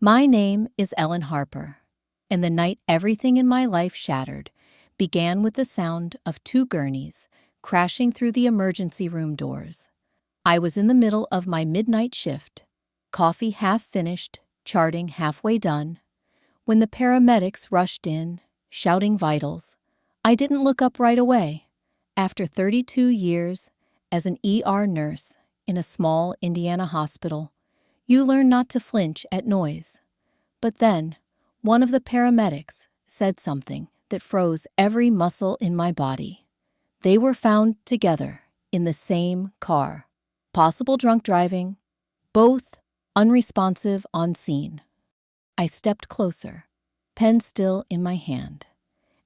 My name is Ellen Harper, and the night everything in my life shattered began with the sound of two gurneys crashing through the emergency room doors. I was in the middle of my midnight shift, coffee half finished, charting halfway done, when the paramedics rushed in, shouting vitals. I didn't look up right away. After 32 years as an ER nurse in a small Indiana hospital, you learn not to flinch at noise. But then, one of the paramedics said something that froze every muscle in my body. They were found together in the same car. Possible drunk driving, both unresponsive on scene. I stepped closer, pen still in my hand.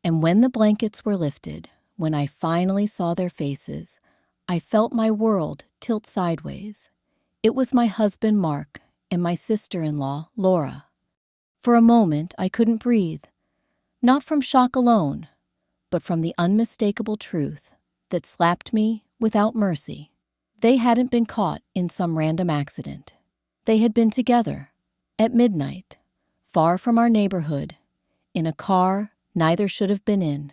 And when the blankets were lifted, when I finally saw their faces, I felt my world tilt sideways. It was my husband, Mark, and my sister-in-law, Laura. For a moment, I couldn't breathe, not from shock alone, but from the unmistakable truth that slapped me without mercy. They hadn't been caught in some random accident. They had been together, at midnight, far from our neighborhood, in a car neither should have been in.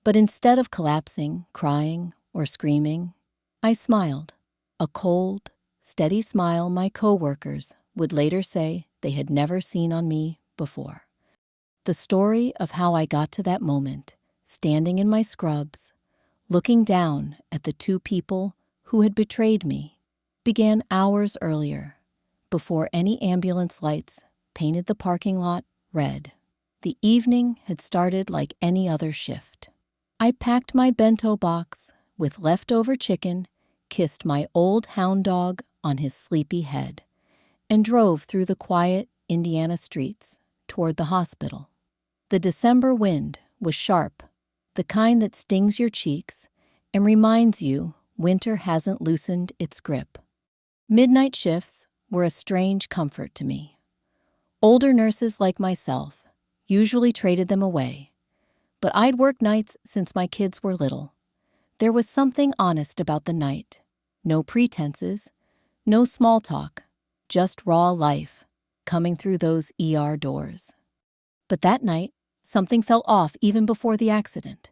But instead of collapsing, crying, or screaming, I smiled, a cold, steady smile my coworkers would later say they had never seen on me before. The story of how I got to that moment, standing in my scrubs, looking down at the two people who had betrayed me, began hours earlier, before any ambulance lights painted the parking lot red. The evening had started like any other shift. I packed my bento box with leftover chicken, kissed my old hound dog on his sleepy head, and drove through the quiet Indiana streets toward the hospital. The December wind was sharp, the kind that stings your cheeks and reminds you winter hasn't loosened its grip. Midnight shifts were a strange comfort to me. Older nurses like myself usually traded them away, but I'd worked nights since my kids were little. There was something honest about the night. No pretenses, no small talk, just raw life coming through those ER doors. But that night, something felt off even before the accident.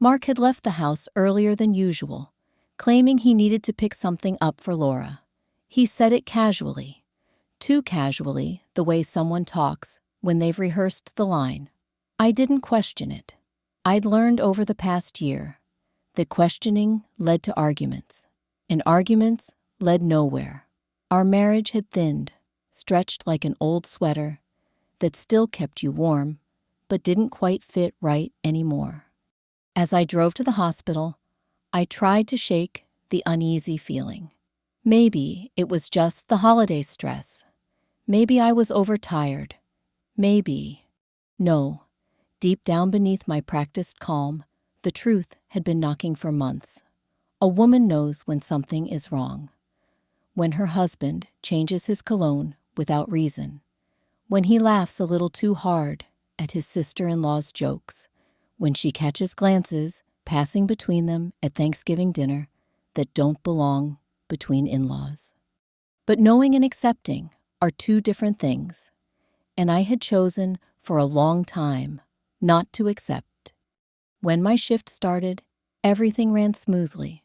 Mark had left the house earlier than usual, claiming he needed to pick something up for Laura. He said it casually, too casually, the way someone talks when they've rehearsed the line. I didn't question it. I'd learned over the past year that questioning led to arguments, and arguments led nowhere. Our marriage had thinned, stretched like an old sweater that still kept you warm, but didn't quite fit right anymore. As I drove to the hospital, I tried to shake the uneasy feeling. Maybe it was just the holiday stress. Maybe I was overtired. Maybe. No. Deep down beneath my practiced calm, the truth had been knocking for months. A woman knows when something is wrong. When her husband changes his cologne without reason. When he laughs a little too hard at his sister-in-law's jokes. When she catches glances passing between them at Thanksgiving dinner that don't belong between in-laws. But knowing and accepting are two different things, and I had chosen for a long time not to accept. When my shift started, everything ran smoothly.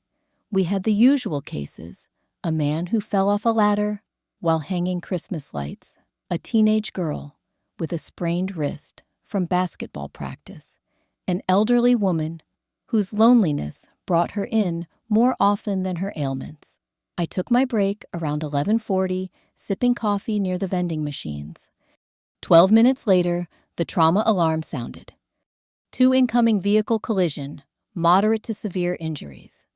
We had the usual cases, a man who fell off a ladder while hanging Christmas lights, a teenage girl with a sprained wrist from basketball practice, an elderly woman whose loneliness brought her in more often than her ailments. I took my break around 11:40, sipping coffee near the vending machines. 12 minutes later, the trauma alarm sounded. 2 incoming vehicle collision, moderate to severe injuries.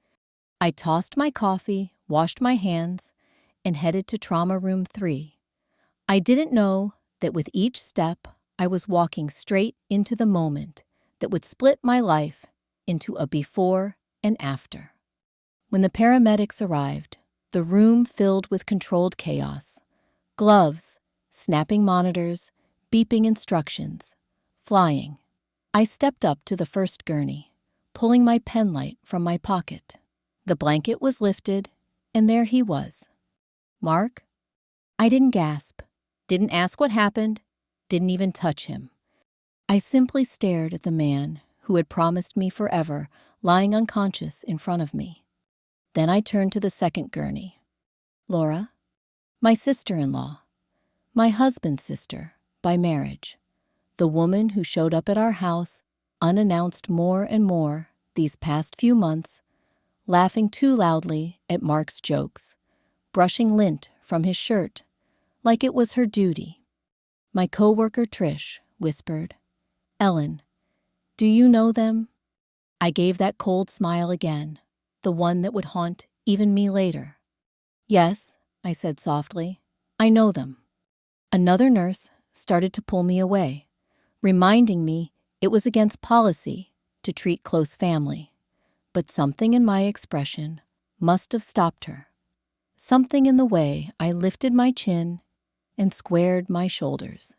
I tossed my coffee, washed my hands, and headed to trauma room 3. I didn't know that with each step, I was walking straight into the moment that would split my life into a before and after. When the paramedics arrived, the room filled with controlled chaos. Gloves, snapping monitors, beeping instructions, flying. I stepped up to the first gurney, pulling my pen light from my pocket. The blanket was lifted, and there he was. Mark? I didn't gasp, Didn't ask what happened, didn't even touch him. I simply stared at the man who had promised me forever, lying unconscious in front of me. Then I turned to the second gurney. Laura, my sister-in-law, my husband's sister by marriage, the woman who showed up at our house unannounced more and more these past few months, laughing too loudly at Mark's jokes, brushing lint from his shirt like it was her duty. My coworker Trish whispered, "Ellen, do you know them?" I gave that cold smile again, the one that would haunt even me later. "Yes," I said softly, "I know them." Another nurse started to pull me away, reminding me it was against policy to treat close family. But something in my expression must have stopped her. Something in the way I lifted my chin and squared my shoulders.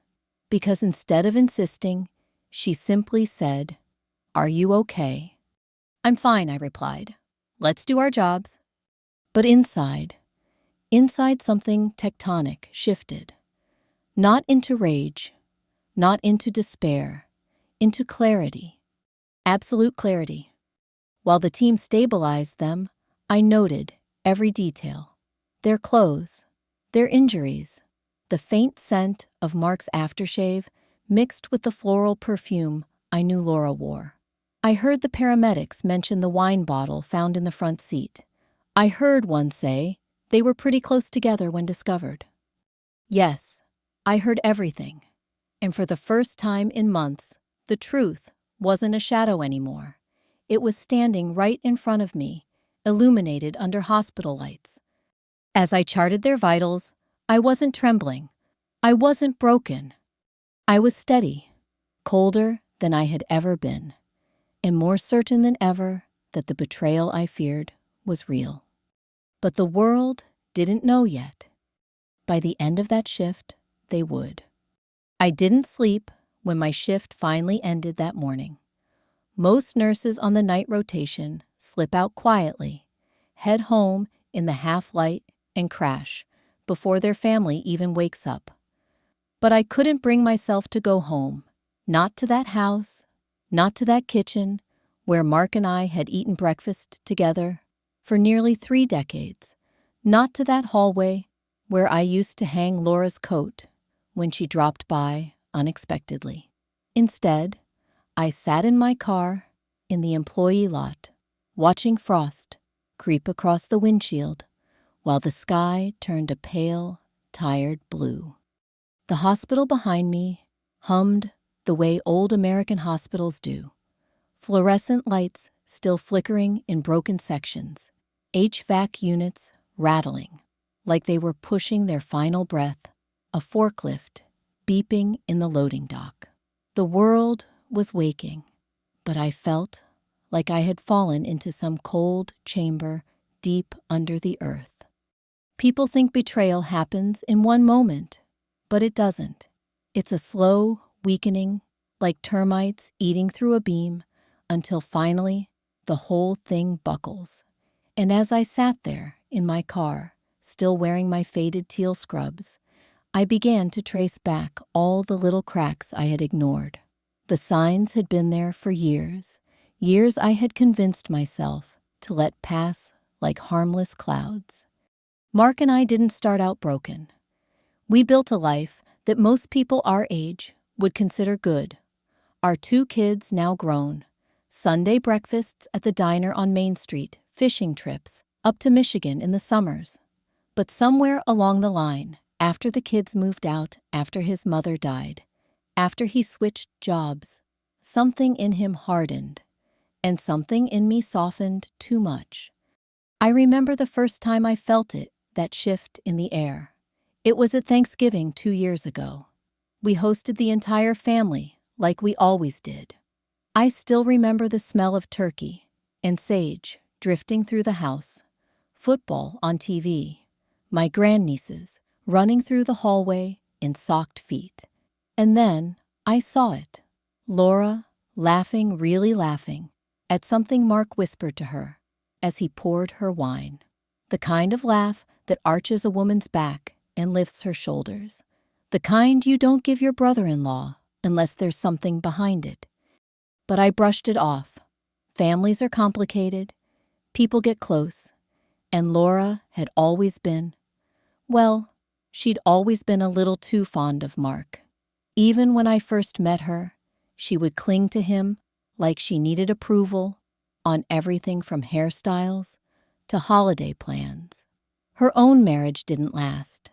Because instead of insisting, she simply said, "Are you okay?" "I'm fine," I replied. "Let's do our jobs." But inside something tectonic shifted. Not into rage, not into despair, into clarity. Absolute clarity. While the team stabilized them, I noted every detail. Their clothes, their injuries, the faint scent of Mark's aftershave mixed with the floral perfume I knew Laura wore. I heard the paramedics mention the wine bottle found in the front seat. I heard one say they were pretty close together when discovered. Yes, I heard everything. And for the first time in months, the truth wasn't a shadow anymore. It was standing right in front of me, illuminated under hospital lights. As I charted their vitals, I wasn't trembling. I wasn't broken. I was steady, colder than I had ever been, and more certain than ever that the betrayal I feared was real. But the world didn't know yet. By the end of that shift, they would. I didn't sleep when my shift finally ended that morning. Most nurses on the night rotation slip out quietly, head home in the half-light, and crash before their family even wakes up. But I couldn't bring myself to go home, not to that house, not to that kitchen where Mark and I had eaten breakfast together for nearly 3 decades, not to that hallway where I used to hang Laura's coat when she dropped by unexpectedly. Instead, I sat in my car in the employee lot, watching frost creep across the windshield while the sky turned a pale, tired blue. The hospital behind me hummed the way old American hospitals do, fluorescent lights still flickering in broken sections, HVAC units rattling like they were pushing their final breath, a forklift beeping in the loading dock. The world was waking, but I felt like I had fallen into some cold chamber deep under the earth. People think betrayal happens in one moment, but it doesn't. It's a slow weakening, like termites eating through a beam, until finally the whole thing buckles. And as I sat there in my car, still wearing my faded teal scrubs, I began to trace back all the little cracks I had ignored. The signs had been there for years, years I had convinced myself to let pass like harmless clouds. Mark and I didn't start out broken. We built a life that most people our age would consider good. Our 2 kids now grown, Sunday breakfasts at the diner on Main Street, fishing trips up to Michigan in the summers. But somewhere along the line, after the kids moved out, after his mother died, after he switched jobs, something in him hardened, and something in me softened too much. I remember the first time I felt it, that shift in the air. It was at Thanksgiving 2 years ago. We hosted the entire family like we always did. I still remember the smell of turkey and sage drifting through the house, football on TV, my grandnieces running through the hallway in socked feet. And then I saw it. Laura laughing, really laughing, at something Mark whispered to her as he poured her wine. The kind of laugh that arches a woman's back and lifts her shoulders. The kind you don't give your brother-in-law unless there's something behind it. But I brushed it off. Families are complicated, people get close, and Laura had always been, well, she'd always been a little too fond of Mark. Even when I first met her, she would cling to him like she needed approval on everything from hairstyles to holiday plans. Her own marriage didn't last,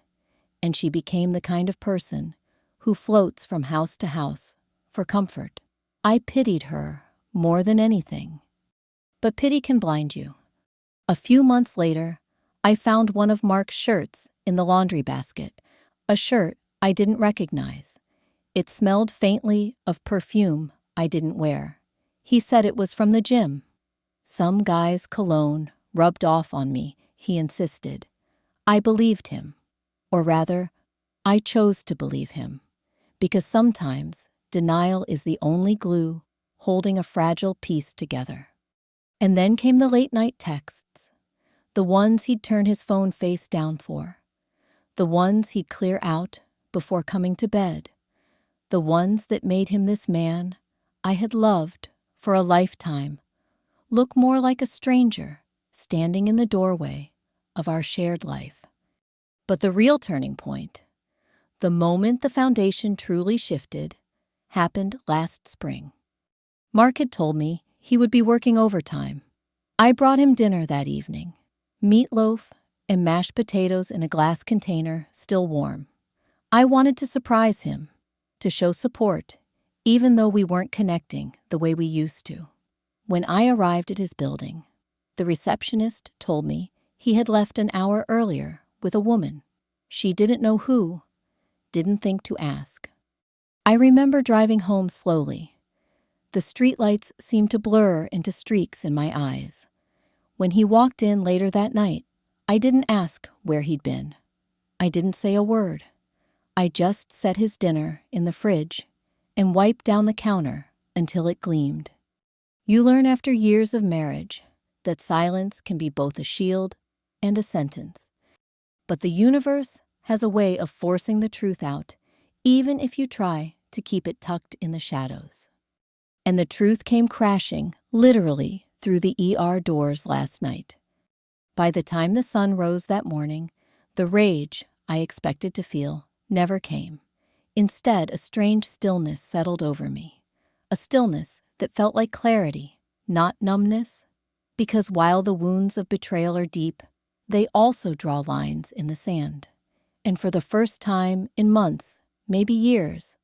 and she became the kind of person who floats from house to house for comfort. I pitied her more than anything. But pity can blind you. A few months later, I found one of Mark's shirts in the laundry basket, a shirt I didn't recognize. It smelled faintly of perfume I didn't wear. He said it was from the gym. Some guy's cologne rubbed off on me, he insisted. I believed him. Or rather, I chose to believe him. Because sometimes denial is the only glue holding a fragile piece together. And then came the late-night texts, the ones he'd turn his phone face down for, the ones he'd clear out before coming to bed, the ones that made him this man I had loved for a lifetime look more like a stranger standing in the doorway of our shared life. But the real turning point, the moment the foundation truly shifted, happened last spring. Mark had told me he would be working overtime. I brought him dinner that evening, meatloaf and mashed potatoes in a glass container still warm. I wanted to surprise him, to show support, even though we weren't connecting the way we used to. When I arrived at his building, the receptionist told me he had left an hour earlier with a woman. She didn't know who, didn't think to ask. I remember driving home slowly. The streetlights seemed to blur into streaks in my eyes. When he walked in later that night, I didn't ask where he'd been. I didn't say a word. I just set his dinner in the fridge and wiped down the counter until it gleamed. You learn after years of marriage that silence can be both a shield and a sentence. But the universe has a way of forcing the truth out, even if you try to keep it tucked in the shadows. And the truth came crashing, literally, through the ER doors last night. By the time the sun rose that morning, the rage I expected to feel never came. Instead, a strange stillness settled over me, a stillness that felt like clarity, not numbness, because while the wounds of betrayal are deep, they also draw lines in the sand. And for the first time in months, maybe years,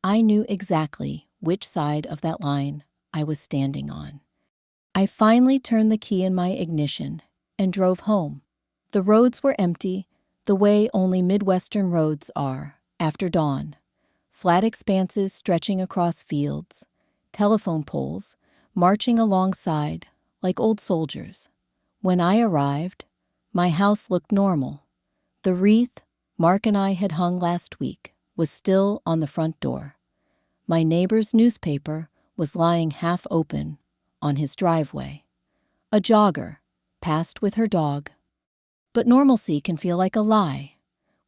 I knew exactly which side of that line I was standing on. I finally turned the key in my ignition and drove home. The roads were empty, the way only Midwestern roads are after dawn. Flat expanses stretching across fields, telephone poles marching alongside like old soldiers. When I arrived, my house looked normal. The wreath Mark and I had hung last week was still on the front door. My neighbor's newspaper was lying half open on his driveway. A jogger passed with her dog. But normalcy can feel like a lie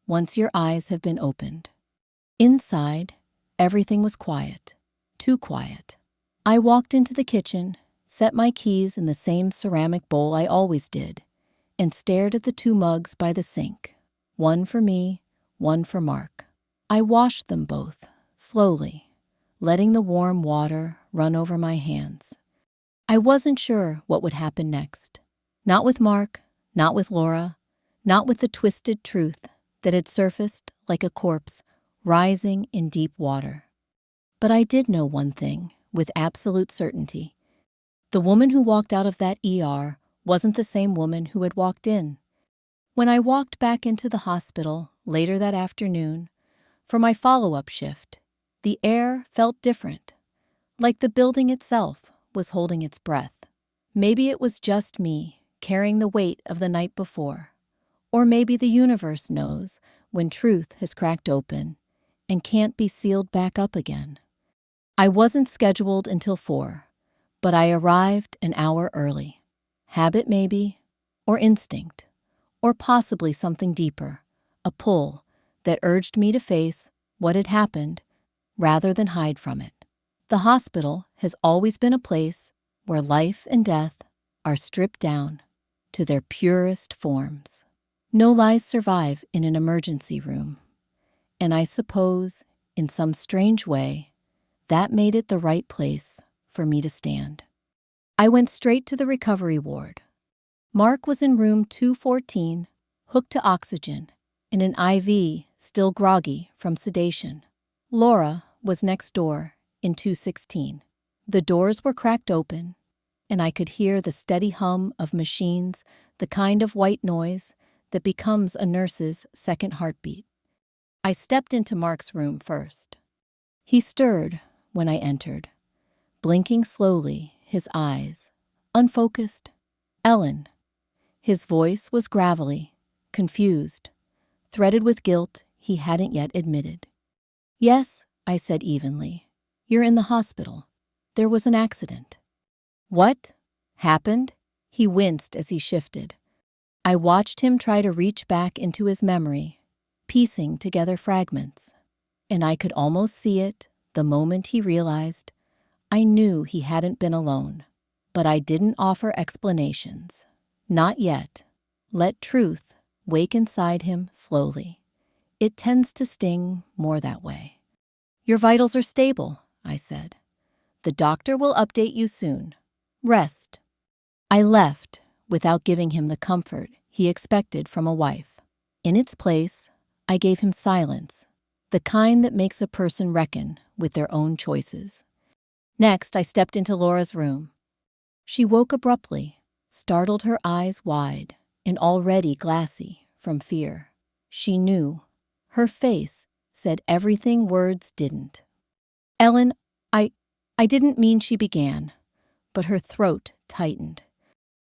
once your eyes have been opened. Inside, everything was quiet, too quiet. I walked into the kitchen, set my keys in the same ceramic bowl I always did, and stared at the two mugs by the sink, one for me, one for Mark. I washed them both, slowly, letting the warm water run over my hands. I wasn't sure what would happen next. Not with Mark, not with Laura, not with the twisted truth that had surfaced like a corpse rising in deep water. But I did know one thing with absolute certainty. The woman who walked out of that ER wasn't the same woman who had walked in. When I walked back into the hospital later that afternoon for my follow-up shift, the air felt different, like the building itself was holding its breath. Maybe it was just me carrying the weight of the night before, or maybe the universe knows when truth has cracked open and can't be sealed back up again. I wasn't scheduled until 4, but I arrived an hour early. Habit maybe, or instinct, or possibly something deeper, a pull that urged me to face what had happened, rather than hide from it. The hospital has always been a place where life and death are stripped down to their purest forms. No lies survive in an emergency room. And I suppose, in some strange way, that made it the right place for me to stand. I went straight to the recovery ward. Mark was in room 214, hooked to oxygen, and an IV still groggy from sedation. Laura was next door in 216. The doors were cracked open, and I could hear the steady hum of machines, the kind of white noise that becomes a nurse's second heartbeat. I stepped into Mark's room first. He stirred when I entered, blinking slowly, his eyes unfocused. "Ellen." His voice was gravelly, confused, threaded with guilt he hadn't yet admitted. "Yes," I said evenly. "You're in the hospital. There was an accident." "What happened?" He winced as he shifted. I watched him try to reach back into his memory, piecing together fragments. And I could almost see it the moment he realized. I knew he hadn't been alone, but I didn't offer explanations. Not yet. Let truth wake inside him slowly. It tends to sting more that way. "Your vitals are stable," I said. "The doctor will update you soon. Rest." I left without giving him the comfort he expected from a wife. In its place, I gave him silence, the kind that makes a person reckon with their own choices. Next, I stepped into Laura's room. She woke abruptly, startled, her eyes wide and already glassy from fear. She knew. Her face said everything words didn't. "Ellen, I didn't mean," she began, but her throat tightened.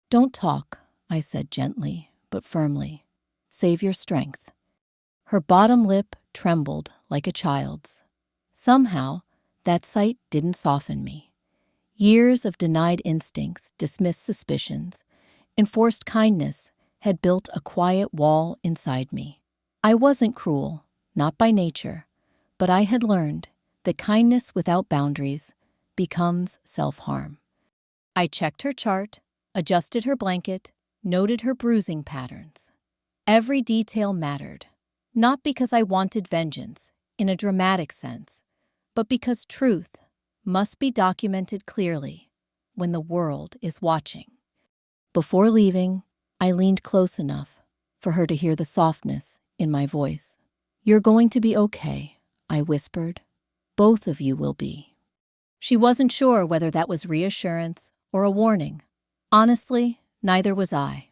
"Don't talk," I said gently but firmly. "Save your strength." Her bottom lip trembled like a child's. Somehow, that sight didn't soften me. Years of denied instincts, dismissed suspicions, enforced kindness had built a quiet wall inside me. I wasn't cruel, not by nature, but I had learned that kindness without boundaries becomes self-harm. I checked her chart, adjusted her blanket, noted her bruising patterns. Every detail mattered, not because I wanted vengeance in a dramatic sense, but because truth must be documented clearly when the world is watching. Before leaving, I leaned close enough for her to hear the softness in my voice. "You're going to be okay," I whispered. "Both of you will be." She wasn't sure whether that was reassurance or a warning. Honestly, neither was I.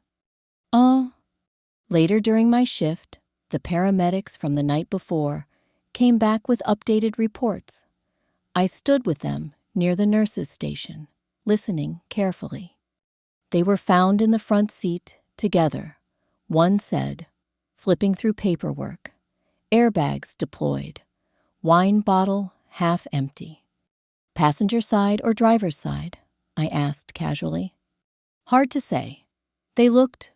Later during my shift, the paramedics from the night before came back with updated reports. I stood with them near the nurses' station, listening carefully. They were found in the front seat together, one said, flipping through paperwork, airbags deployed, wine bottle half empty. "Passenger side or driver's side?" I asked casually. "Hard to say. They looked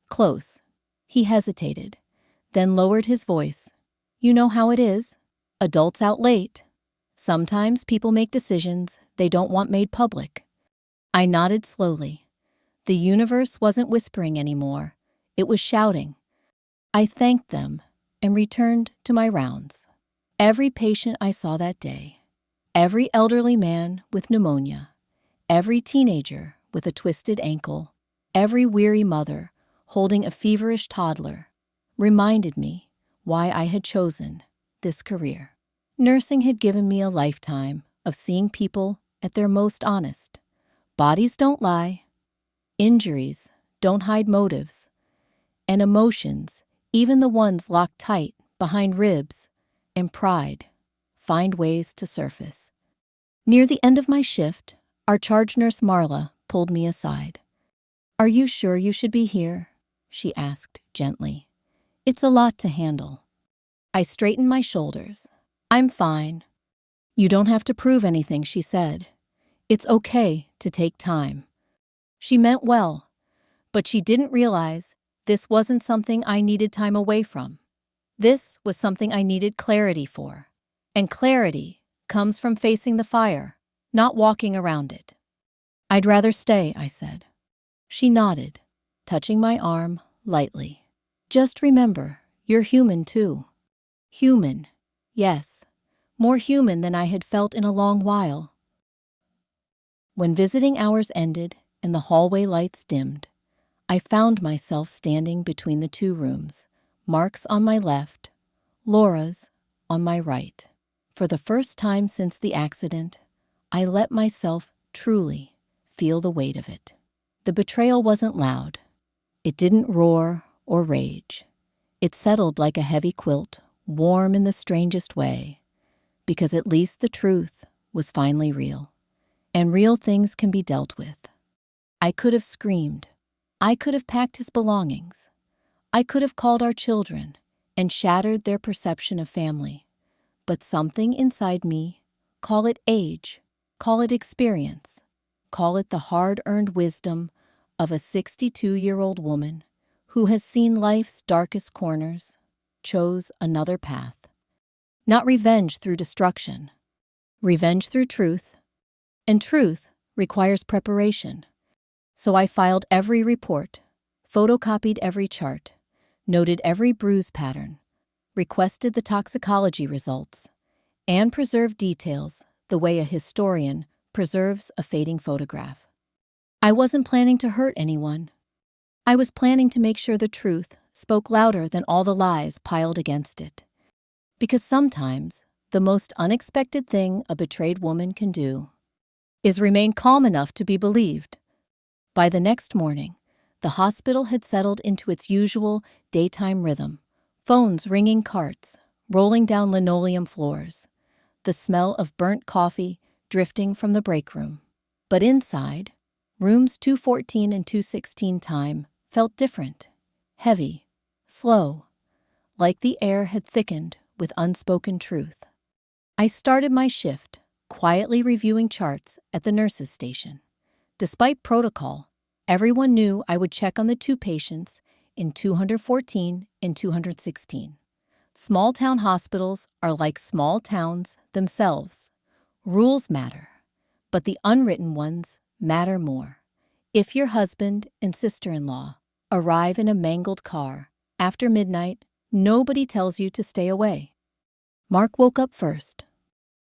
close." He hesitated, then lowered his voice. "You know how it is. Adults out late. Sometimes people make decisions they don't want made public." I nodded slowly. The universe wasn't whispering anymore. It was shouting. I thanked them and returned to my rounds. Every patient I saw that day, every elderly man with pneumonia, every teenager with a twisted ankle, every weary mother holding a feverish toddler, reminded me why I had chosen this career. Nursing had given me a lifetime of seeing people at their most honest. Bodies don't lie. Injuries don't hide motives. And emotions, even the ones locked tight behind ribs and pride, find ways to surface. Near the end of my shift, our charge nurse Marla pulled me aside. "Are you sure you should be here?" she asked gently. "It's a lot to handle." I straightened my shoulders. "I'm fine." "You don't have to prove anything," she said. "It's okay to take time." She meant well, but she didn't realize this wasn't something I needed time away from. This was something I needed clarity for. And clarity comes from facing the fire, not walking around it. I'd rather stay, I said. She nodded, touching my arm lightly. Just remember, you're human too. Human, yes, more human than I had felt in a long while. When visiting hours ended and the hallway lights dimmed, I found myself standing between the two rooms, Mark's on my left, Laura's on my right. For the first time since the accident, I let myself truly feel the weight of it. The betrayal wasn't loud. It didn't roar or rage. It settled like a heavy quilt, warm in the strangest way, because at least the truth was finally real. And real things can be dealt with. I could have screamed. I could have packed his belongings. I could have called our children and shattered their perception of family. But something inside me, call it age, call it experience, call it the hard-earned wisdom of a 62-year-old woman who has seen life's darkest corners, chose another path. Not revenge through destruction, revenge through truth. And truth requires preparation. So I filed every report, photocopied every chart, noted every bruise pattern, requested the toxicology results, and preserved details the way a historian preserves a fading photograph. I wasn't planning to hurt anyone. I was planning to make sure the truth spoke louder than all the lies piled against it. Because sometimes the most unexpected thing a betrayed woman can do is remain calm enough to be believed. By the next morning, the hospital had settled into its usual daytime rhythm, phones ringing, carts rolling down linoleum floors, the smell of burnt coffee drifting from the break room. But inside, rooms 214 and 216 time felt different, heavy, slow, like the air had thickened with unspoken truth. I started my shift, quietly reviewing charts at the nurses' station. Despite protocol, everyone knew I would check on the two patients in 214 and 216. Small-town hospitals are like small towns themselves. Rules matter, but the unwritten ones matter more. If your husband and sister-in-law arrive in a mangled car after midnight, nobody tells you to stay away. Mark woke up first.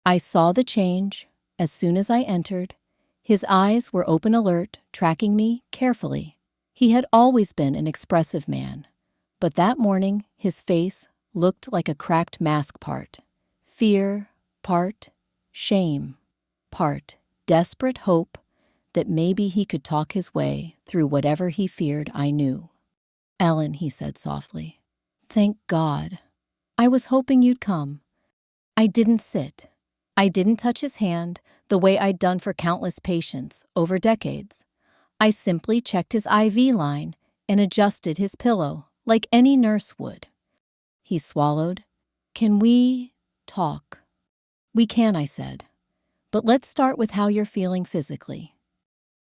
I saw the change as soon as I entered. His eyes were open alert, tracking me carefully. He had always been an expressive man, but that morning his face looked like a cracked mask, part fear, part shame, part desperate hope that maybe he could talk his way through whatever he feared I knew. "Ellen," he said softly, "thank God. I was hoping you'd come." I didn't sit. I didn't touch his hand the way I'd done for countless patients over decades. I simply checked his IV line and adjusted his pillow like any nurse would. He swallowed. "Can we talk?" "We can," I said. "But let's start with how you're feeling physically."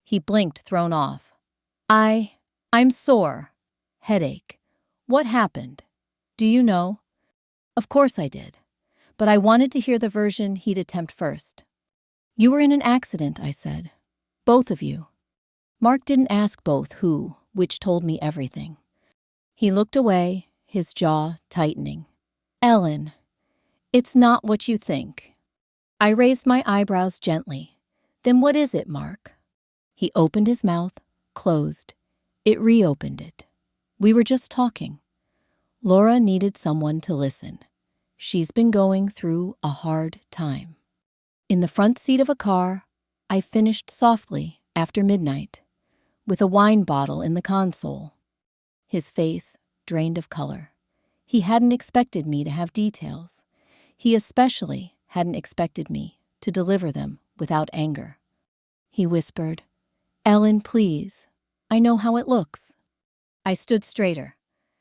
He blinked, thrown off. I'm sore. Headache. What happened? Do you know?" Of course I did, but I wanted to hear the version he'd attempt first. "You were in an accident," I said. "Both of you." Mark didn't ask both who, which told me everything. He looked away, his jaw tightening. "Ellen, it's not what you think." I raised my eyebrows gently. "Then what is it, Mark?" He opened his mouth, closed. It reopened it. "We were just talking. Laura needed someone to listen. She's been going through a hard time." In the front seat of a car, I finished softly after midnight, with a wine bottle in the console. His face drained of color. He hadn't expected me to have details. He especially hadn't expected me to deliver them without anger. He whispered, "Ellen, please. I know how it looks." I stood straighter.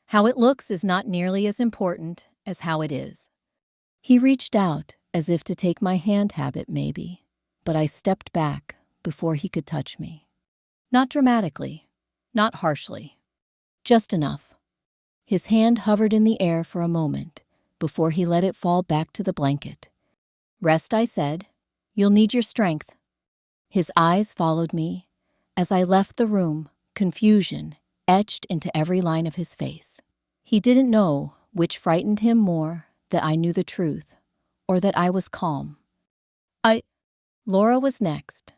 How it looks is not nearly as important as how it is. He reached out as if to take my hand, habit maybe, but I stepped back before he could touch me. Not dramatically, not harshly, just enough. His hand hovered in the air for a moment before he let it fall back to the blanket. Rest, I said. You'll need your strength. His eyes followed me as I left the room, confusion etched into every line of his face. He didn't know which frightened him more, that I knew the truth, or that I was calm. Laura was next.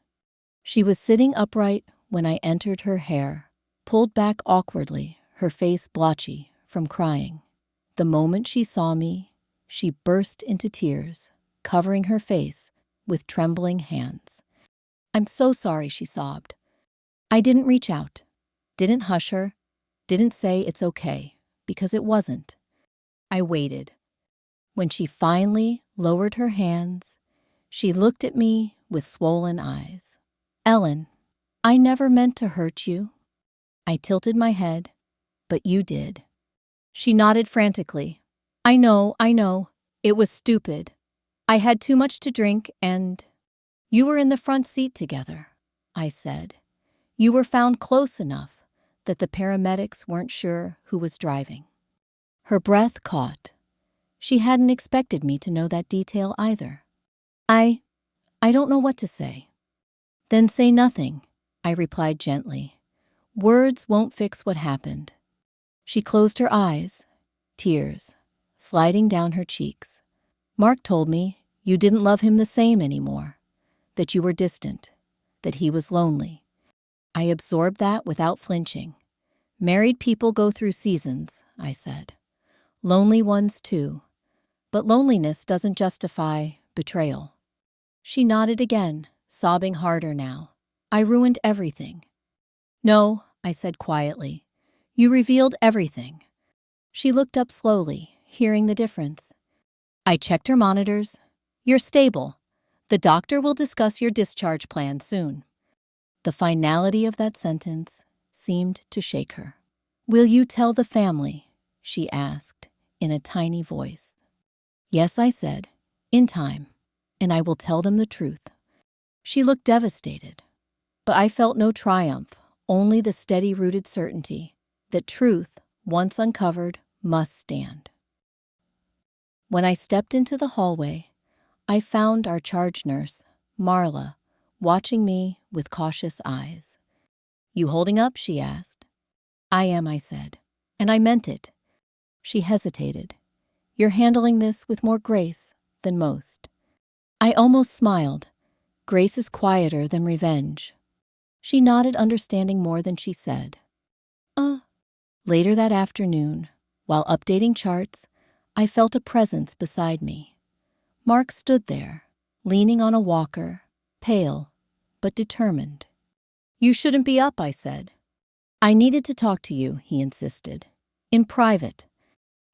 She was sitting upright when I entered, her hair pulled back awkwardly, her face blotchy from crying. The moment she saw me, she burst into tears, covering her face with trembling hands. "I'm so sorry," she sobbed. "I didn't reach out, didn't hush her, didn't say it's okay, because it wasn't." I waited. When she finally lowered her hands, she looked at me with swollen eyes. "Ellen, I never meant to hurt you." I tilted my head. "But you did." She nodded frantically. I know. It was stupid. I had too much to drink and—" "You were in the front seat together," I said. "You were found close enough that the paramedics weren't sure who was driving." Her breath caught. She hadn't expected me to know that detail either. I don't know what to say." "Then say nothing," I replied gently. "Words won't fix what happened." She closed her eyes, tears sliding down her cheeks. "Mark told me you didn't love him the same anymore, that you were distant, that he was lonely." I absorbed that without flinching. "Married people go through seasons," I said. "Lonely ones too. But loneliness doesn't justify betrayal." She nodded again, sobbing harder now. "I ruined everything." "No," I said quietly. "You revealed everything." She looked up slowly, hearing the difference. "I checked her monitors. You're stable. The doctor will discuss your discharge plan soon." The finality of that sentence seemed to shake her. "Will you tell the family?" she asked in a tiny voice. "Yes," I said, "in time, and I will tell them the truth." She looked devastated, but I felt no triumph, only the steady-rooted certainty that truth, once uncovered, must stand. When I stepped into the hallway, I found our charge nurse, Marla, watching me with cautious eyes. "You holding up?" she asked. "I am," I said, "and I meant it." She hesitated. "You're handling this with more grace than most." I almost smiled. Grace is quieter than revenge. She nodded, understanding more than she said. Later that afternoon, while updating charts, I felt a presence beside me. Mark stood there, leaning on a walker, pale but determined. "You shouldn't be up," I said. "I needed to talk to you," he insisted. "In private."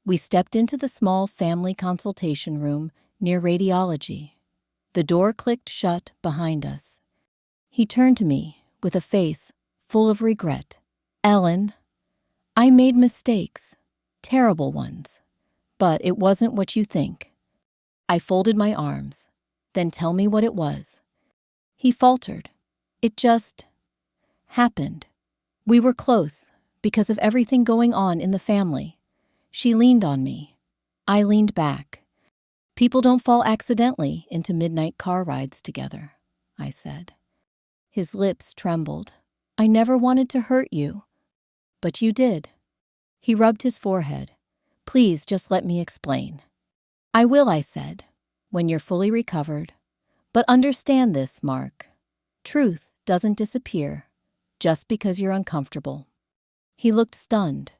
We stepped into the small family consultation room near radiology. The door clicked shut behind us. He turned to me with a face full of regret. "Ellen, I made mistakes, terrible ones, but it wasn't what you think." I folded my arms. "Then tell me what it was." He faltered. "It just happened. We were close because of everything going on in the family." She leaned on me. I leaned back. "People don't fall accidentally into midnight car rides together," I said. His lips trembled. "I never wanted to hurt you." "But you did." He rubbed his forehead. "Please just let me explain." "I will," I said, "when you're fully recovered. But understand this, Mark. Truth doesn't disappear just because you're uncomfortable." He looked stunned.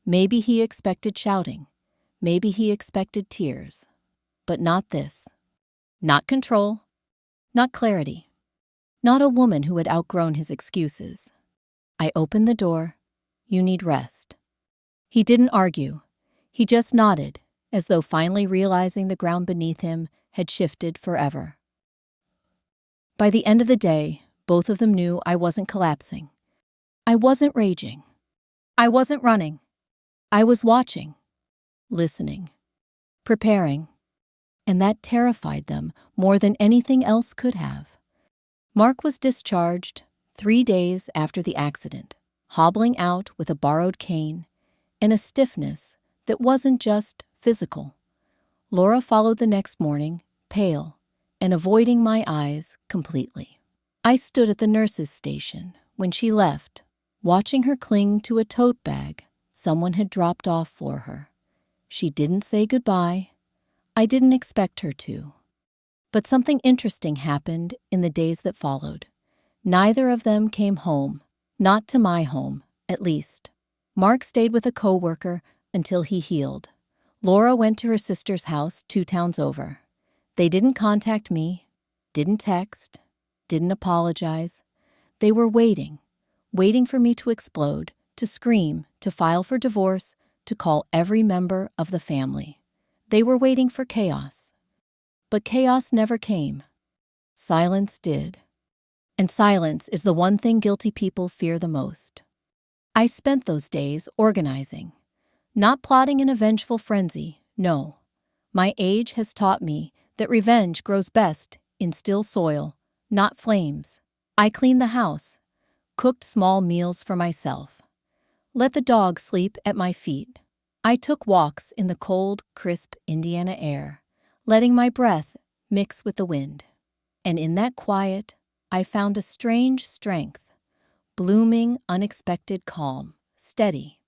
Maybe he expected shouting. Maybe he expected tears. But not this. Not control. Not clarity. Not a woman who had outgrown his excuses. I opened the door. "You need rest." He didn't argue. He just nodded, as though finally realizing the ground beneath him had shifted forever. By the end of the day, both of them knew I wasn't collapsing. I wasn't raging. I wasn't running. I was watching, listening, preparing, and that terrified them more than anything else could have. Mark was discharged 3 days after the accident, hobbling out with a borrowed cane and a stiffness that wasn't just physical. Laura followed the next morning, pale, and avoiding my eyes completely. I stood at the nurse's station when she left, watching her cling to a tote bag someone had dropped off for her. She didn't say goodbye. I didn't expect her to. But something interesting happened in the days that followed. Neither of them came home, not to my home, at least. Mark stayed with a coworker until he healed. Laura went to her sister's house 2 towns over. They didn't contact me, didn't text, didn't apologize. They were waiting for me to explode, to scream, to file for divorce, to call every member of the family. They were waiting for chaos. But chaos never came. Silence did. And silence is the one thing guilty people fear the most. I spent those days organizing, not plotting in a vengeful frenzy, no. My age has taught me that revenge grows best in still soil, not flames. I cleaned the house, cooked small meals for myself, let the dog sleep at my feet. I took walks in the cold, crisp Indiana air, letting my breath mix with the wind. And in that quiet, I found a strange strength, blooming, unexpected calm, steady.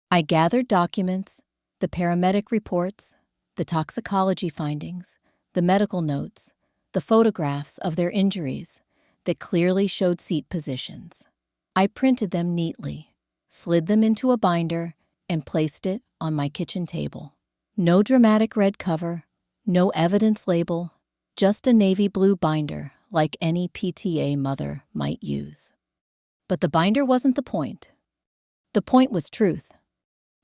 I gathered documents, the paramedic reports, the toxicology findings, the medical notes, the photographs of their injuries that clearly showed seat positions. I printed them neatly, slid them into a binder, and placed it on my kitchen table. No dramatic red cover, no evidence label, just a navy blue binder like any PTA mother might use. But the binder wasn't the point. The point was truth.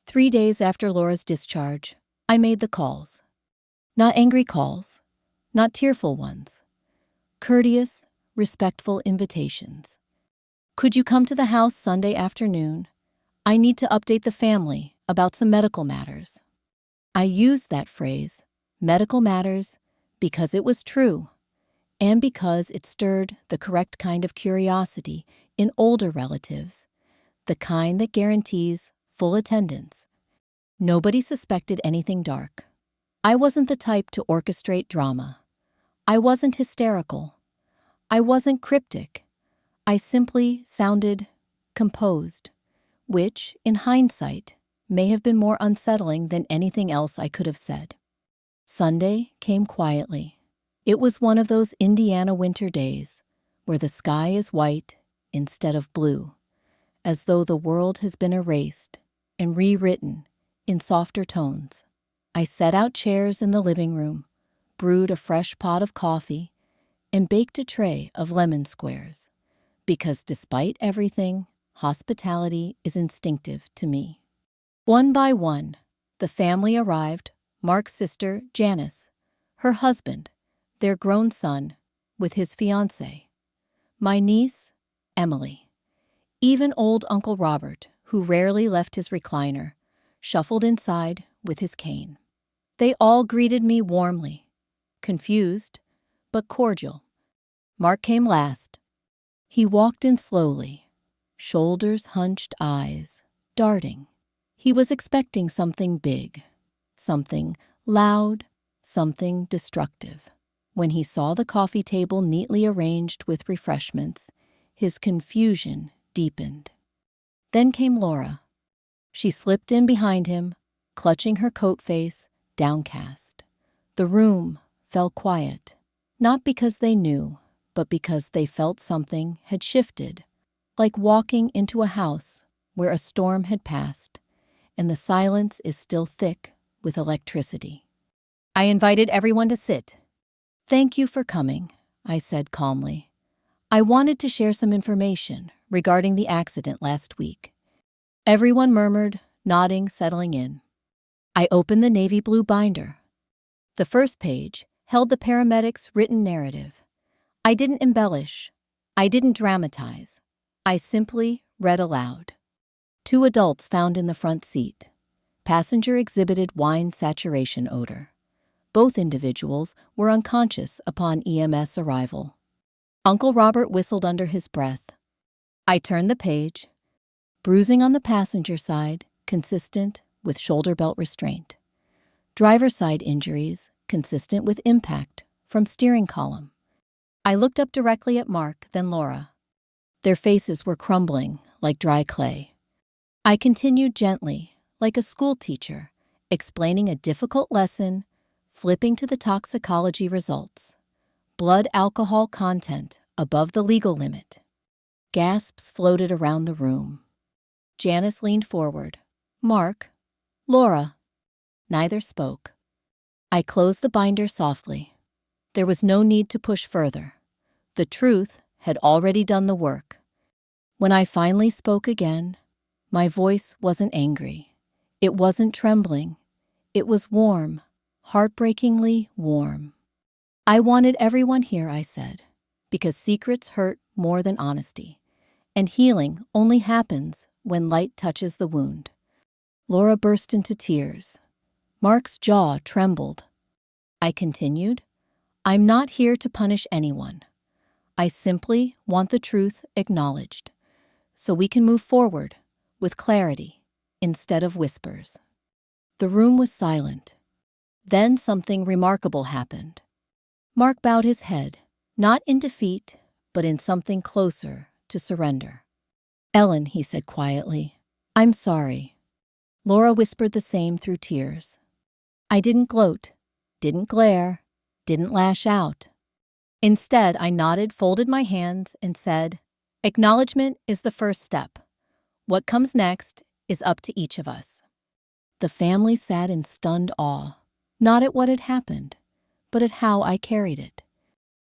3 days after Laura's discharge, I made the calls. Not angry calls, not tearful ones. Courteous, respectful invitations. Could you come to the house Sunday afternoon? I need to update the family about some medical matters. I used that phrase, medical matters, because it was true, and because it stirred the correct kind of curiosity in older relatives, the kind that guarantees full attendance. Nobody suspected anything dark. I wasn't the type to orchestrate drama. I wasn't hysterical. I wasn't cryptic. I simply sounded composed, which, in hindsight, may have been more unsettling than anything else I could have said. Sunday came quietly. It was one of those Indiana winter days where the sky is white instead of blue, as though the world has been erased and rewritten in softer tones. I set out chairs in the living room, brewed a fresh pot of coffee, and baked a tray of lemon squares, because despite everything, hospitality is instinctive to me. One by one, the family arrived, Mark's sister, Janice, her husband, their grown son, with his fiancée, my niece, Emily, even old Uncle Robert, who rarely left his recliner, shuffled inside with his cane. They all greeted me warmly, confused, but cordial. Mark came last. He walked in slowly, shoulders hunched, eyes darting. He was expecting something big, something loud, something destructive. When he saw the coffee table neatly arranged with refreshments, his confusion deepened. Then came Laura. She slipped in behind him, clutching her coat face, downcast. The room fell quiet, not because they knew, but because they felt something had shifted, like walking into a house where a storm had passed, and the silence is still thick with electricity. I invited everyone to sit. "Thank you for coming," I said calmly. "I wanted to share some information regarding the accident last week." Everyone murmured, nodding, settling in. I opened the navy blue binder. The first page held the paramedics' written narrative. I didn't embellish. I didn't dramatize. I simply read aloud. 2 adults found in the front seat. Passenger exhibited wine saturation odor. Both individuals were unconscious upon EMS arrival. Uncle Robert whistled under his breath. I turned the page. Bruising on the passenger side, consistent with shoulder belt restraint. Driver side injuries, consistent with impact from steering column. I looked up directly at Mark, then Laura. Their faces were crumbling like dry clay. I continued gently, like a school teacher, explaining a difficult lesson, flipping to the toxicology results. Blood alcohol content above the legal limit. Gasps floated around the room. Janice leaned forward. Mark, Laura. Neither spoke. I closed the binder softly. There was no need to push further. The truth had already done the work. When I finally spoke again, my voice wasn't angry. It wasn't trembling. It was warm, heartbreakingly warm. I wanted everyone here, I said, because secrets hurt more than honesty, and healing only happens when light touches the wound. Laura burst into tears. Mark's jaw trembled. I continued, I'm not here to punish anyone. I simply want the truth acknowledged, so we can move forward with clarity instead of whispers. The room was silent. Then something remarkable happened. Mark bowed his head, not in defeat, but in something closer to surrender. Ellen, he said quietly, I'm sorry. Laura whispered the same through tears. I didn't gloat, didn't glare, didn't lash out. Instead, I nodded, folded my hands, and said, acknowledgement is the first step. What comes next is up to each of us. The family sat in stunned awe, not at what had happened, but at how I carried it.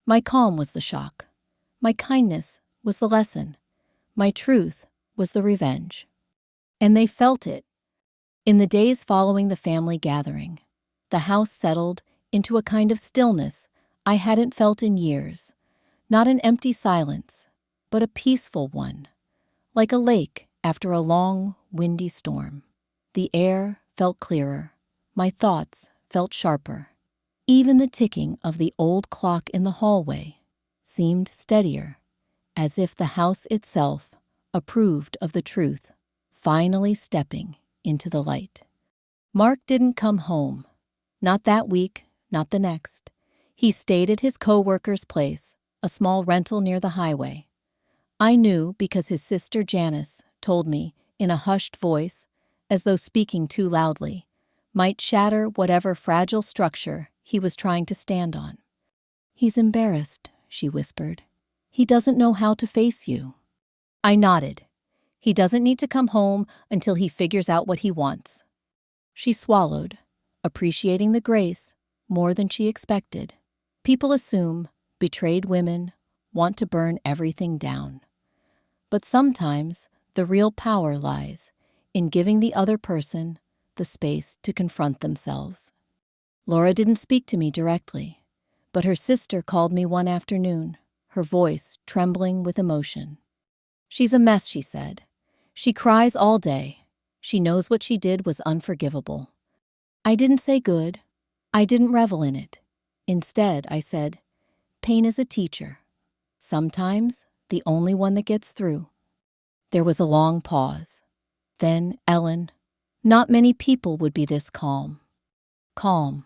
My calm was the shock. My kindness was the lesson. My truth was the revenge. And they felt it. In the days following the family gathering, the house settled into a kind of stillness I hadn't felt in years. Not an empty silence, but a peaceful one, like a lake after a long, windy storm. The air felt clearer. My thoughts felt sharper. Even the ticking of the old clock in the hallway seemed steadier, as if the house itself approved of the truth, finally stepping into the light. Mark didn't come home. Not that week, not the next. He stayed at his co-worker's place, a small rental near the highway. I knew because his sister Janice told me in a hushed voice, as though speaking too loudly, might shatter whatever fragile structure he was trying to stand on. He's embarrassed, she whispered. He doesn't know how to face you. I nodded. He doesn't need to come home until he figures out what he wants. She swallowed, appreciating the grace more than she expected. People assume betrayed women want to burn everything down. But sometimes the real power lies in giving the other person the space to confront themselves. Laura didn't speak to me directly, but her sister called me one afternoon, her voice trembling with emotion. She's a mess, she said. She cries all day. She knows what she did was unforgivable. I didn't say good. I didn't revel in it. Instead, I said, pain is a teacher. Sometimes the only one that gets through. There was a long pause. Then, Ellen, not many people would be this calm. Calm.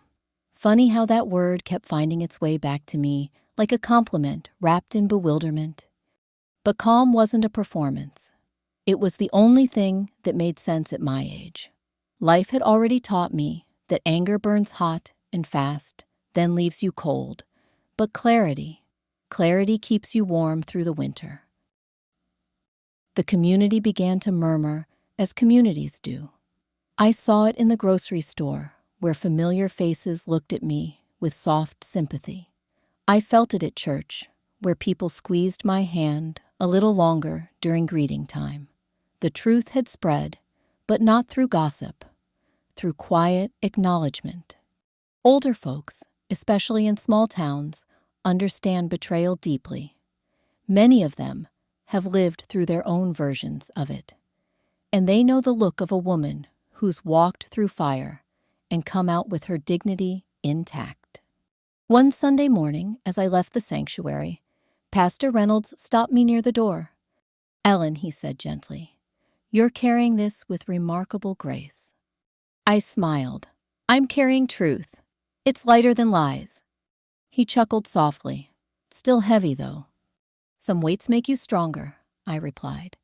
Funny how that word kept finding its way back to me, like a compliment wrapped in bewilderment. But calm wasn't a performance. It was the only thing that made sense at my age. Life had already taught me that anger burns hot and fast, then leaves you cold. But clarity keeps you warm through the winter. The community began to murmur, as communities do. I saw it in the grocery store, where familiar faces looked at me with soft sympathy. I felt it at church, where people squeezed my hand a little longer during greeting time. The truth had spread, but not through gossip, through quiet acknowledgement. Older folks, especially in small towns, understand betrayal deeply. Many of them have lived through their own versions of it, and they know the look of a woman who's walked through fire and come out with her dignity intact. One Sunday morning, as I left the sanctuary, Pastor Reynolds stopped me near the door. Ellen, he said gently, you're carrying this with remarkable grace. I smiled. I'm carrying truth. It's lighter than lies. He chuckled softly. Still heavy, though. Some weights make you stronger, I replied.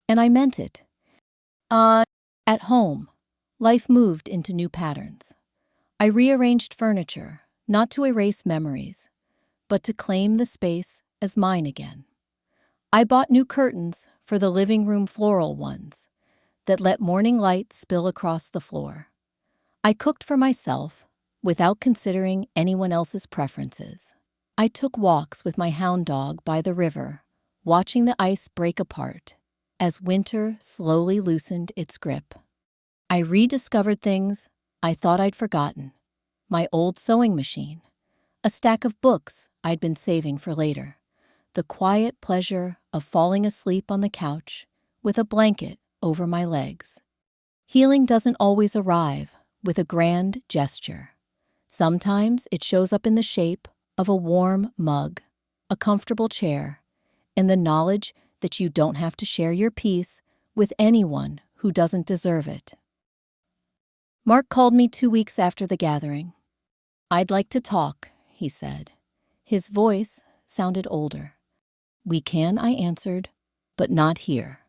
And I meant it. At home, life moved into new patterns. I rearranged furniture, not to erase memories, but to claim the space as mine again. I bought new curtains for the living room, floral ones, that let morning light spill across the floor. I cooked for myself, without considering anyone else's preferences. I took walks with my hound dog by the river, watching the ice break apart as winter slowly loosened its grip. I rediscovered things I thought I'd forgotten. My old sewing machine, a stack of books I'd been saving for later, the quiet pleasure of falling asleep on the couch with a blanket over my legs. Healing doesn't always arrive with a grand gesture. Sometimes it shows up in the shape of a warm mug, a comfortable chair, and the knowledge that you don't have to share your peace with anyone who doesn't deserve it. Mark called me 2 weeks after the gathering. "I'd like to talk," he said. His voice sounded older. "We can," I answered, "but not here."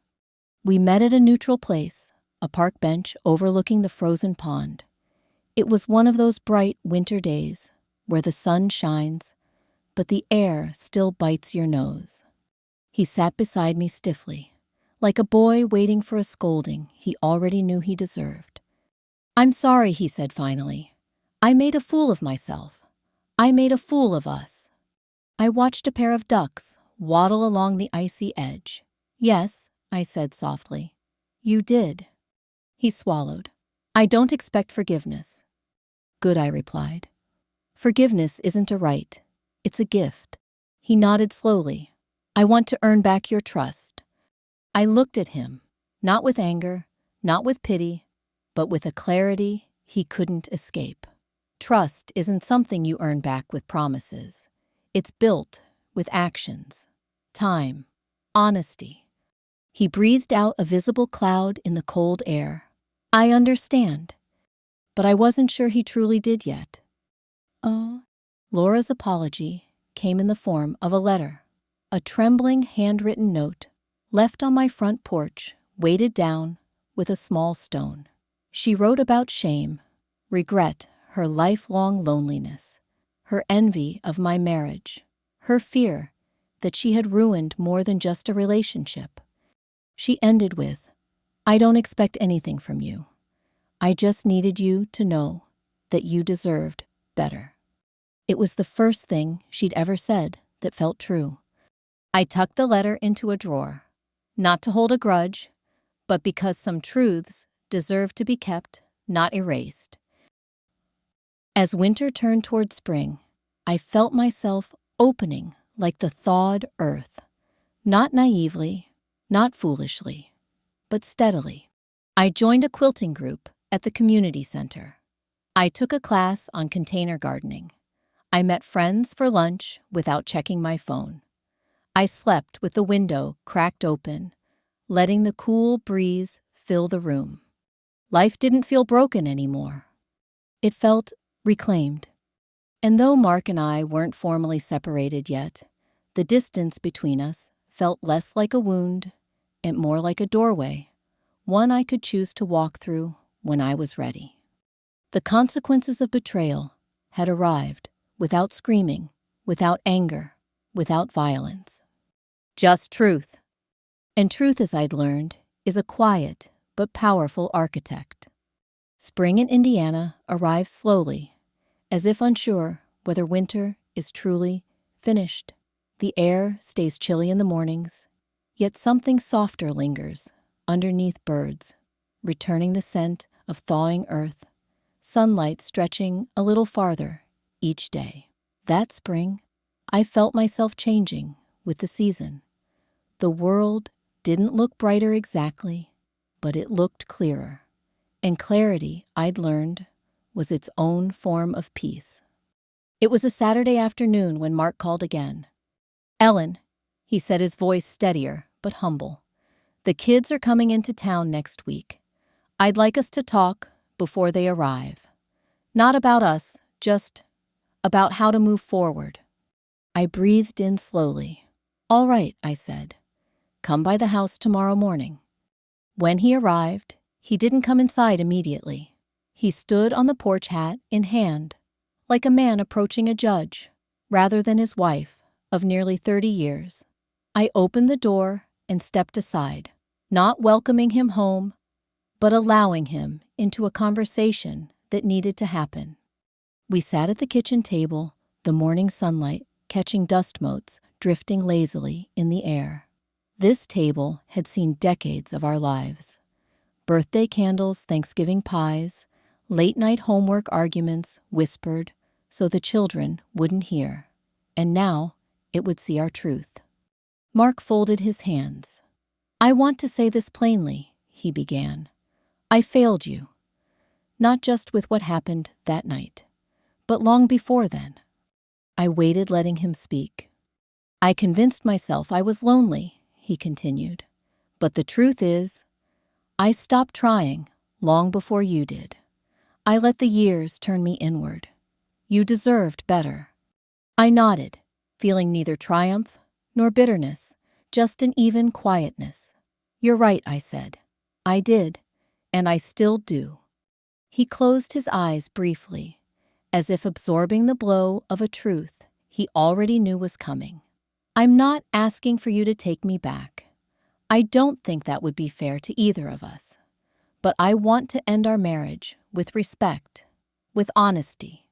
We met at a neutral place, a park bench overlooking the frozen pond. It was one of those bright winter days where the sun shines, but the air still bites your nose. He sat beside me stiffly, like a boy waiting for a scolding he already knew he deserved. "I'm sorry," he said finally. "I made a fool of myself. I made a fool of us." I watched a pair of ducks waddle along the icy edge. "Yes," I said softly. "You did." He swallowed. "I don't expect forgiveness." "Good," I replied. "Forgiveness isn't a right. It's a gift." He nodded slowly. "I want to earn back your trust." I looked at him, not with anger, not with pity, but with a clarity he couldn't escape. Trust isn't something you earn back with promises. It's built with actions, time, honesty. He breathed out a visible cloud in the cold air. "I understand." But I wasn't sure he truly did yet. Laura's apology came in the form of a letter, a trembling handwritten note left on my front porch, weighted down with a small stone. She wrote about shame, regret, her lifelong loneliness, her envy of my marriage, her fear that she had ruined more than just a relationship. She ended with, "I don't expect anything from you. I just needed you to know that you deserved better." It was the first thing she'd ever said that felt true. I tucked the letter into a drawer, not to hold a grudge, but because some truths deserve to be kept, not erased. As winter turned toward spring, I felt myself opening like the thawed earth, not naively, not foolishly, but steadily. I joined a quilting group at the community center. I took a class on container gardening. I met friends for lunch without checking my phone. I slept with the window cracked open, letting the cool breeze fill the room. Life didn't feel broken anymore. It felt reclaimed. And though Mark and I weren't formally separated yet, the distance between us felt less like a wound and more like a doorway, one I could choose to walk through when I was ready. The consequences of betrayal had arrived without screaming, without anger, without violence. Just truth. And truth, as I'd learned, is a quiet but powerful architect. Spring in Indiana arrives slowly, as if unsure whether winter is truly finished. The air stays chilly in the mornings, yet something softer lingers underneath birds, returning the scent of thawing earth, sunlight stretching a little farther each day. That spring, I felt myself changing with the season. The world didn't look brighter exactly, but it looked clearer. And clarity, I'd learned, was its own form of peace. It was a Saturday afternoon when Mark called again. "Ellen," he said, his voice steadier but humble, "the kids are coming into town next week. I'd like us to talk before they arrive. Not about us, just about how to move forward. I breathed in slowly. "All right," I said. "Come by the house tomorrow morning." When he arrived, he didn't come inside immediately. He stood on the porch, hat in hand, like a man approaching a judge, rather than his wife of nearly 30 years. I opened the door and stepped aside, not welcoming him home, but allowing him into a conversation that needed to happen. We sat at the kitchen table, the morning sunlight catching dust motes drifting lazily in the air. This table had seen decades of our lives. Birthday candles, Thanksgiving pies, late-night homework arguments whispered so the children wouldn't hear. And now it would see our truth. Mark folded his hands. "I want to say this plainly," he began. "I failed you. Not just with what happened that night, but long before then." I waited, letting him speak. "I convinced myself I was lonely," he continued. "But the truth is, I stopped trying long before you did. I let the years turn me inward. You deserved better." I nodded, feeling neither triumph nor bitterness, just an even quietness. "You're right," I said. "I did, and I still do." He closed his eyes briefly, as if absorbing the blow of a truth he already knew was coming. "I'm not asking for you to take me back. I don't think that would be fair to either of us. But I want to end our marriage with respect, with honesty,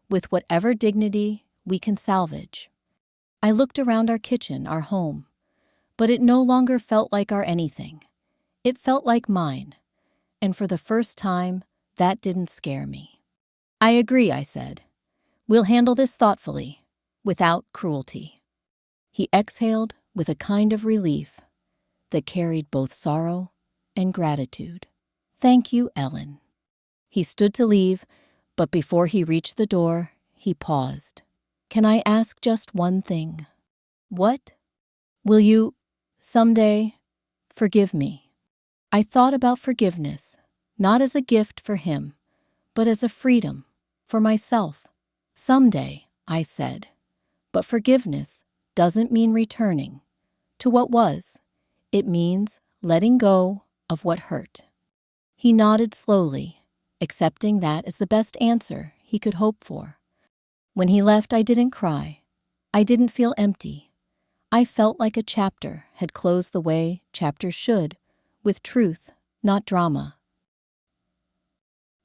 with whatever dignity we can salvage." I looked around our kitchen, our home, but it no longer felt like our anything. It felt like mine, and for the first time, that didn't scare me. "I agree," I said. "We'll handle this thoughtfully, without cruelty." He exhaled with a kind of relief that carried both sorrow and gratitude. "Thank you, Ellen." He stood to leave, but before he reached the door, he paused. "Can I ask just one thing?" "What?" "Will you, someday, forgive me?" I thought about forgiveness, not as a gift for him, but as a freedom for myself. "Someday," I said, "but forgiveness doesn't mean returning to what was. It means letting go of what hurt." He nodded slowly, accepting that as the best answer he could hope for. When he left, I didn't cry. I didn't feel empty. I felt like a chapter had closed the way chapters should, with truth, not drama.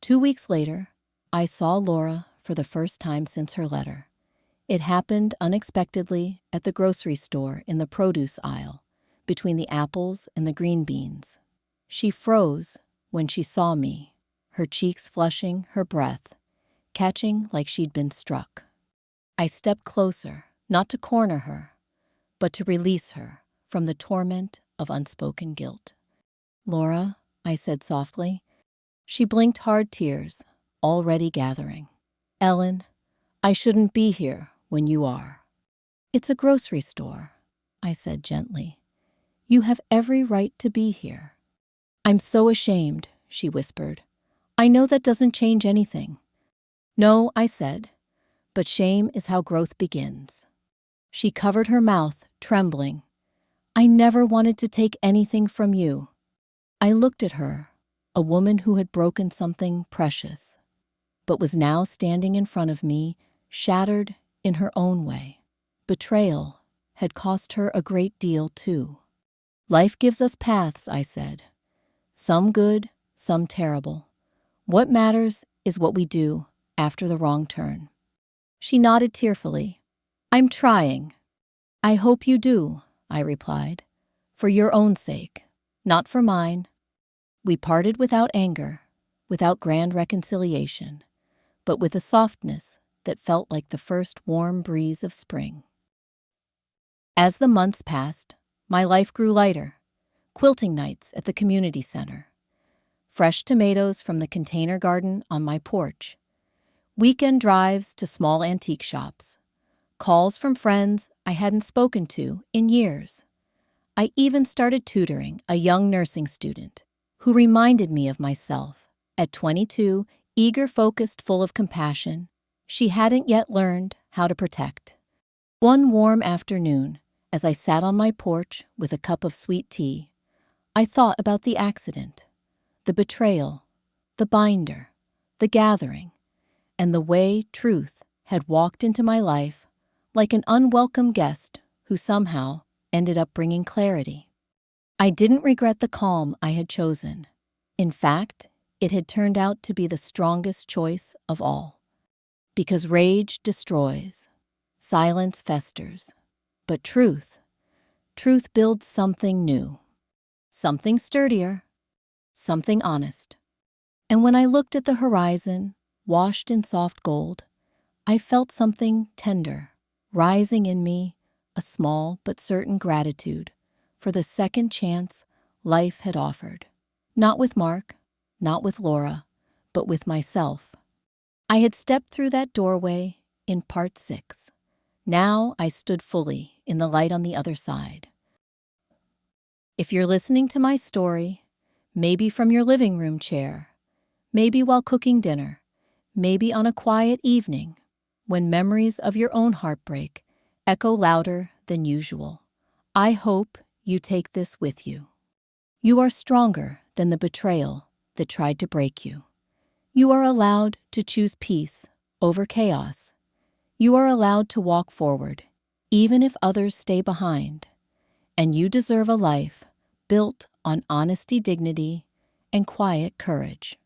2 weeks later, I saw Laura for the first time since her letter. It happened unexpectedly at the grocery store in the produce aisle, between the apples and the green beans. She froze when she saw me, her cheeks flushing, her breath catching like she'd been struck. I stepped closer, not to corner her, but to release her from the torment of unspoken guilt. "Laura," I said softly. She blinked, hard tears already gathering. "Ellen, I shouldn't be here when you are." "It's a grocery store," I said gently. "You have every right to be here." "I'm so ashamed," she whispered. "I know that doesn't change anything." "No," I said, "but shame is how growth begins." She covered her mouth, trembling. "I never wanted to take anything from you." I looked at her, a woman who had broken something precious, but was now standing in front of me, shattered in her own way. Betrayal had cost her a great deal, too. "Life gives us paths," I said. "Some good, some terrible. What matters is what we do after the wrong turn." She nodded tearfully. "I'm trying." "I hope you do," I replied. "For your own sake, not for mine." We parted without anger, without grand reconciliation, but with a softness that felt like the first warm breeze of spring. As the months passed, my life grew lighter. Quilting nights at the community center, fresh tomatoes from the container garden on my porch, weekend drives to small antique shops, calls from friends I hadn't spoken to in years. I even started tutoring a young nursing student who reminded me of myself. At 22, eager, focused, full of compassion, she hadn't yet learned how to protect. One warm afternoon, as I sat on my porch with a cup of sweet tea, I thought about the accident, the betrayal, the binder, the gathering, and the way truth had walked into my life like an unwelcome guest who somehow ended up bringing clarity. I didn't regret the calm I had chosen. In fact, it had turned out to be the strongest choice of all. Because rage destroys, silence festers, but truth builds something new, something sturdier, something honest. And when I looked at the horizon, washed in soft gold, I felt something tender rising in me, a small but certain gratitude for the second chance life had offered. Not with Mark, not with Laura, but with myself. I had stepped through that doorway in part 6. Now I stood fully in the light on the other side. If you're listening to my story, maybe from your living room chair, maybe while cooking dinner, maybe on a quiet evening, when memories of your own heartbreak echo louder than usual, I hope you take this with you. You are stronger than the betrayal that tried to break you. You are allowed to choose peace over chaos. You are allowed to walk forward, even if others stay behind. And you deserve a life built on honesty, dignity, and quiet courage.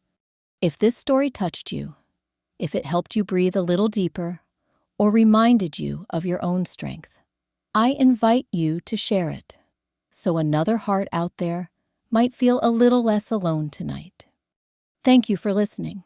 If this story touched you, if it helped you breathe a little deeper, or reminded you of your own strength, I invite you to share it, so another heart out there might feel a little less alone tonight. Thank you for listening.